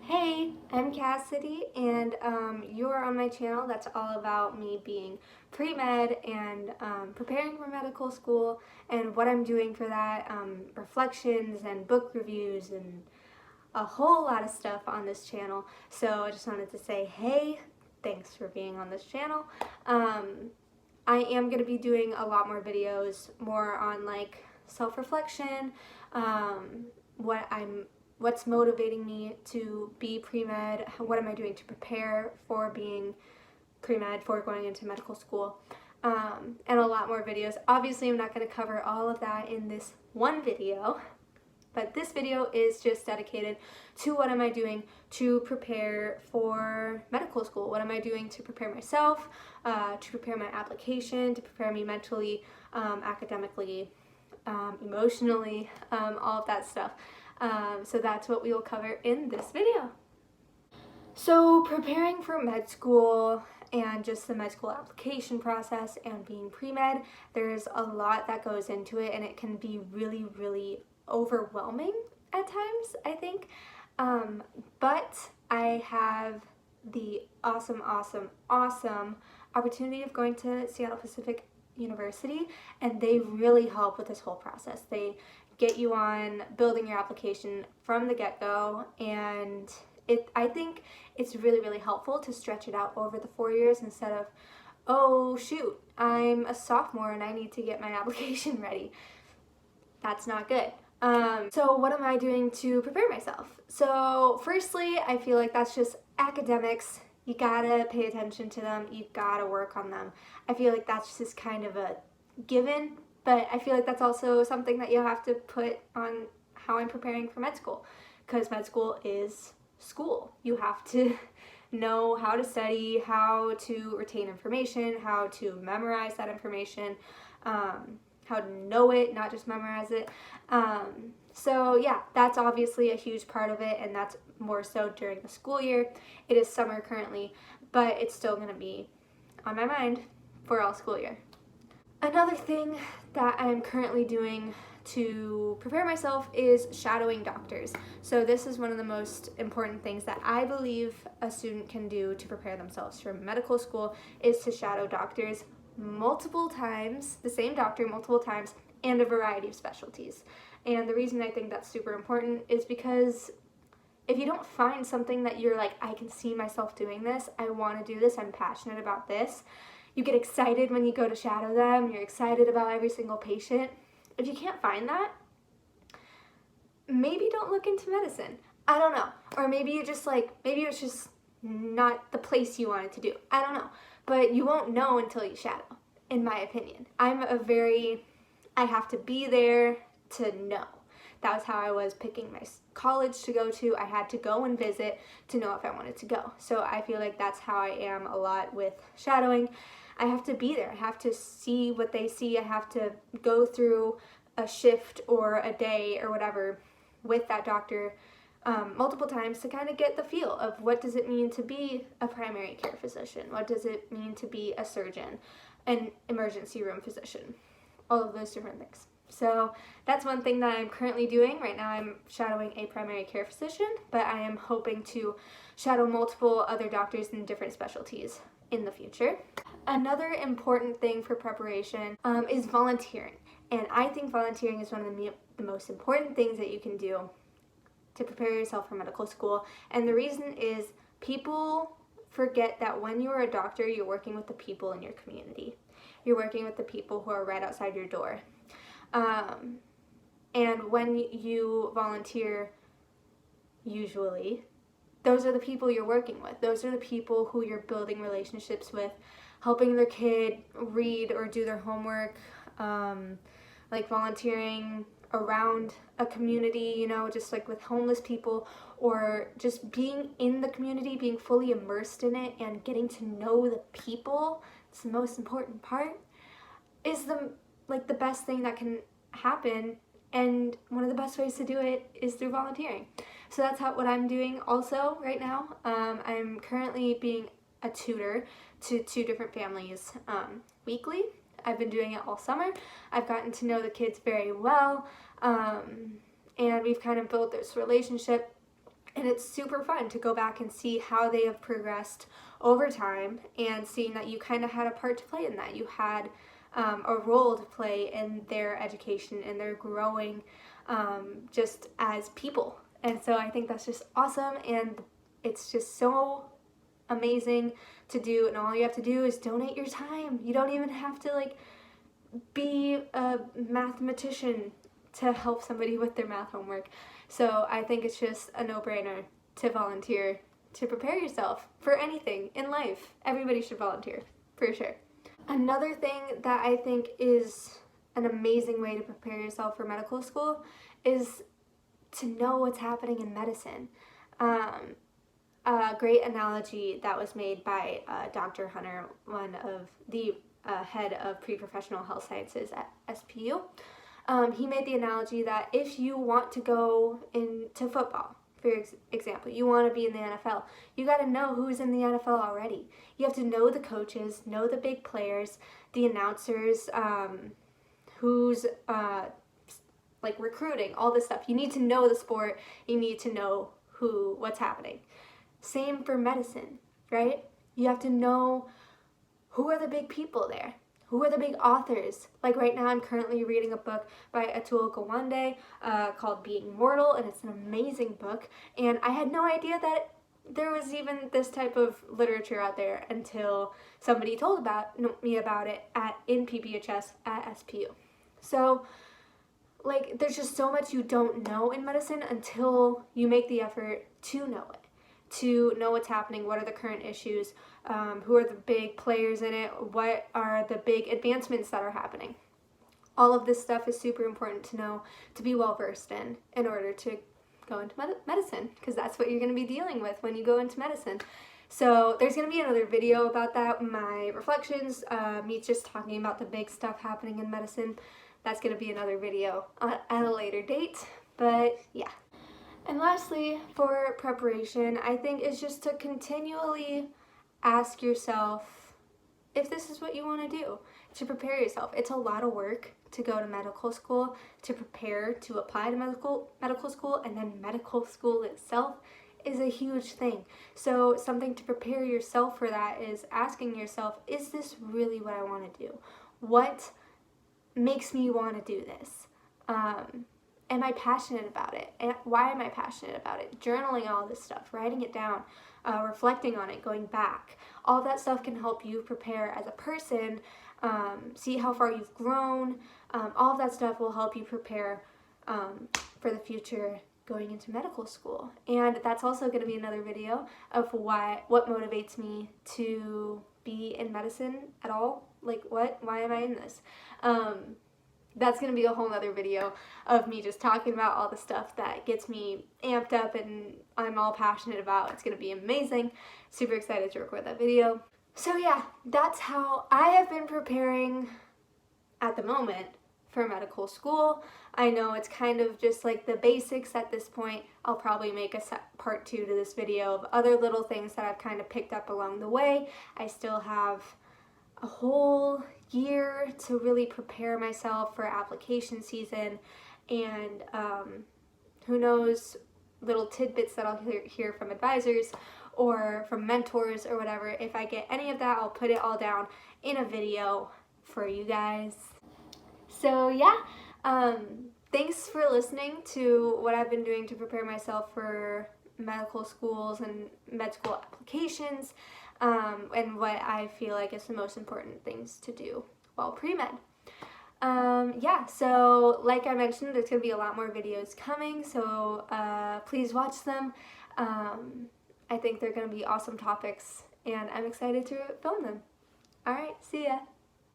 Hey, I'm Cassidy, and you're on my channel that's all about me being pre-med and preparing for medical school and what I'm doing for that, reflections and book reviews and a whole lot of stuff on this channel. So I just wanted to say, hey, thanks for being on this channel. I am going to be doing a lot more videos, more on like self-reflection, what's motivating me to be pre-med, what am I doing to prepare for being pre-med, for going into medical school, and a lot more videos. Obviously, I'm not going to cover all of that in this one video, but this video is just dedicated to what am I doing to prepare for medical school. What am I doing to prepare myself, to prepare my application, to prepare me mentally, academically, emotionally, all of that stuff. So that's what we will cover in this video. So preparing for med school and just the med school application process and being pre-med, there's a lot that goes into it, and it can be really, really overwhelming at times, I think. But I have the awesome opportunity of going to Seattle Pacific University, and they really help with this whole process. They get you on building your application from the get-go, and I think it's really, really helpful to stretch it out over the 4 years instead of, oh shoot, I'm a sophomore and I need to get my application ready. That's not good. So what am I doing to prepare myself? So firstly, I feel like that's just academics. You gotta pay attention to them. You gotta work on them. I feel like that's just kind of a given, but I feel like that's also something that you have to put on how I'm preparing for med school, because med school is school. You have to know how to study, how to retain information, how to memorize that information, how to know it, not just memorize it. So yeah, that's obviously a huge part of it, and that's more so during the school year. It is summer currently, but it's still going to be on my mind for all school year. Another thing that I'm currently doing to prepare myself is shadowing doctors. So this is one of the most important things that I believe a student can do to prepare themselves for medical school, is to shadow doctors multiple times, the same doctor multiple times, and a variety of specialties. And the reason I think that's super important is because if you don't find something that you're like, I can see myself doing this, I want to do this, I'm passionate about this, you get excited when you go to shadow them, you're excited about every single patient. If you can't find that, maybe don't look into medicine. I don't know. Or maybe you just maybe it's just not the place you wanted to do. I don't know. But you won't know until you shadow, in my opinion. I have to be there to know. That was how I was picking my college to go to. I had to go and visit to know if I wanted to go. So I feel like that's how I am a lot with shadowing. I have to be there. I have to see what they see. I have to go through a shift or a day or whatever with that doctor multiple times to kind of get the feel of what does it mean to be a primary care physician? What does it mean to be a surgeon, an emergency room physician? All of those different things. So that's one thing that I'm currently doing. Right now I'm shadowing a primary care physician, but I am hoping to shadow multiple other doctors in different specialties in the future. Another important thing for preparation is volunteering. And I think volunteering is one of the most important things that you can do to prepare yourself for medical school. And the reason is people forget that when you are a doctor, you're working with the people in your community. You're working with the people who are right outside your door. And when you volunteer, usually, those are the people you're working with. Those are the people who you're building relationships with, helping their kid read or do their homework, like volunteering around a community, you know, just like with homeless people, or just being in the community, being fully immersed in it and getting to know the people. It's the most important part, is the best thing that can happen, and one of the best ways to do it is through volunteering. So that's what I'm doing also right now. I'm currently being a tutor to 2 different families weekly. I've been doing it all summer. I've gotten to know the kids very well, and we've kind of built this relationship And it's super fun to go back and see how they have progressed over time, and seeing that you kind of had a part to play in that. You had a role to play in their education and their growing just as people. And so I think that's just awesome, and it's just so amazing to do. And all you have to do is donate your time. You don't even have to like be a mathematician to help somebody with their math homework. So I think it's just a no-brainer to volunteer to prepare yourself for anything in life. Everybody should volunteer, for sure. Another thing that I think is an amazing way to prepare yourself for medical school is to know what's happening in medicine. A great analogy that was made by Dr. Hunter, one of the head of pre-professional health sciences at SPU. He made the analogy that if you want to go into football, for example, you want to be in the NFL, you got to know who's in the NFL already. You have to know the coaches, know the big players, the announcers, who's like recruiting, all this stuff. You need to know the sport. You need to know what's happening. Same for medicine, right? You have to know who are the big people there. Who are the big authors? Like right now I'm currently reading a book by Atul Gawande called Being Mortal, and it's an amazing book. And I had no idea that there was even this type of literature out there until somebody told me about it in PPHS at SPU. So like there's just so much you don't know in medicine until you make the effort to know it. To know what's happening, what are the current issues, who are the big players in it, what are the big advancements that are happening. All of this stuff is super important to know, to be well versed in order to go into medicine, because that's what you're going to be dealing with when you go into medicine. So there's going to be another video about that, my reflections, me just talking about the big stuff happening in medicine. That's going to be another video at a later date, but yeah. And lastly, for preparation, I think is just to continually ask yourself if this is what you want to do, to prepare yourself. It's a lot of work to go to medical school, to prepare to apply to medical school, and then medical school itself is a huge thing. So something to prepare yourself for that is asking yourself, is this really what I want to do? What makes me want to do this? Am I passionate about it? And why am I passionate about it? Journaling all this stuff, writing it down, reflecting on it, going back. All that stuff can help you prepare as a person, see how far you've grown. All of that stuff will help you prepare for the future going into medical school. And that's also going to be another video of what motivates me to be in medicine at all. Like why am I in this? That's going to be a whole nother video of me just talking about all the stuff that gets me amped up and I'm all passionate about. It's going to be amazing. Super excited to record that video. So yeah, that's how I have been preparing at the moment for medical school. I know it's kind of just like the basics at this point. I'll probably make a part 2 to this video of other little things that I've kind of picked up along the way. I still have a whole year to really prepare myself for application season, and who knows, little tidbits that I'll hear from advisors or from mentors or whatever. If I get any of that, I'll put it all down in a video for you guys. So yeah, thanks for listening to what I've been doing to prepare myself for medical schools and med school applications, and what I feel like is the most important things to do while pre-med. Yeah, so like I mentioned, there's going to be a lot more videos coming, so please watch them. I think they're going to be awesome topics, and I'm excited to film them. Alright, see ya!